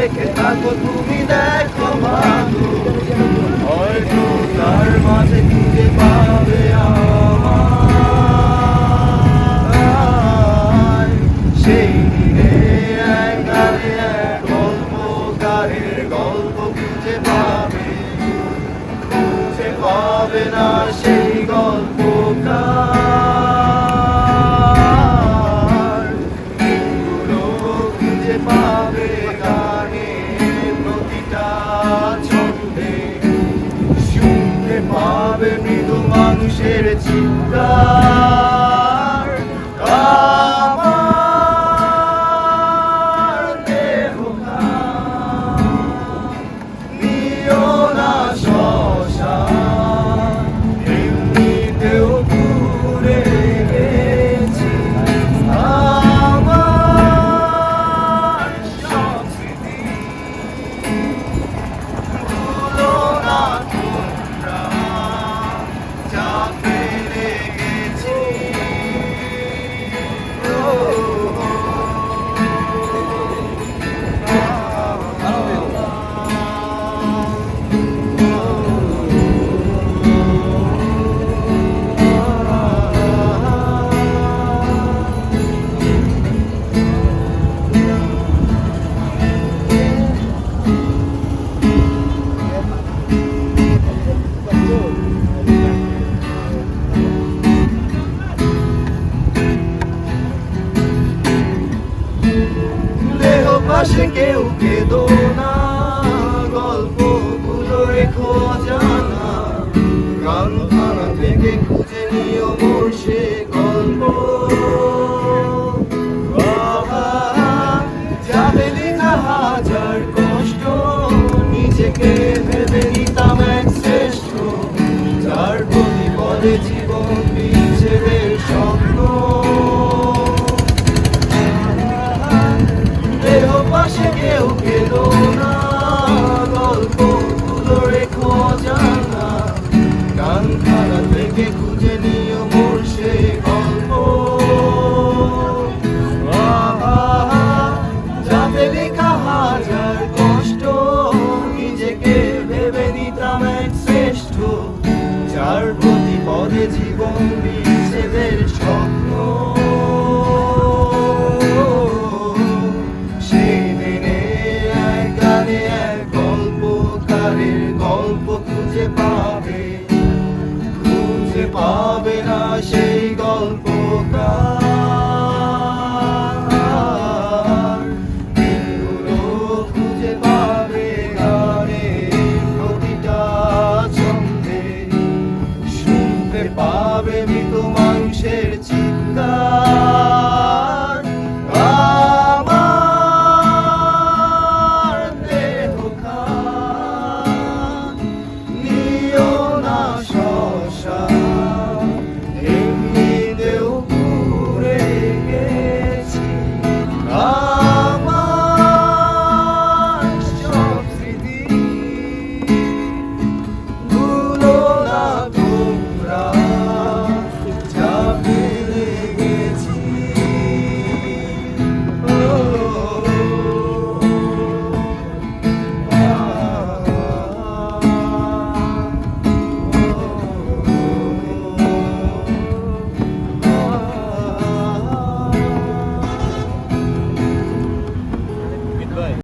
দেখে থাকো তুমি, দেখো মানুষ হয়তো তার মাঝে খুঁজে পাবে আমার। সেই দিনে এক গানে এক গল্পকারের গল্প খুঁজে পাবে, খুঁজে পাবে না সেই গল্পকার। এগুলো খুঁজে পাবে গানে প্রতিটা ছন্দে, শুনতে পাবে মৃদু মানুষের চিৎকার। আমার দেহ নিও না শ্মশান, এমনিতেও ঘুরে গেছি আমার সংস্কৃতি। ভুলো না তোমরা যা ফেলে গেছি। দেহ পাশে কেউ কেঁদো না, গল্পগুলো রেখো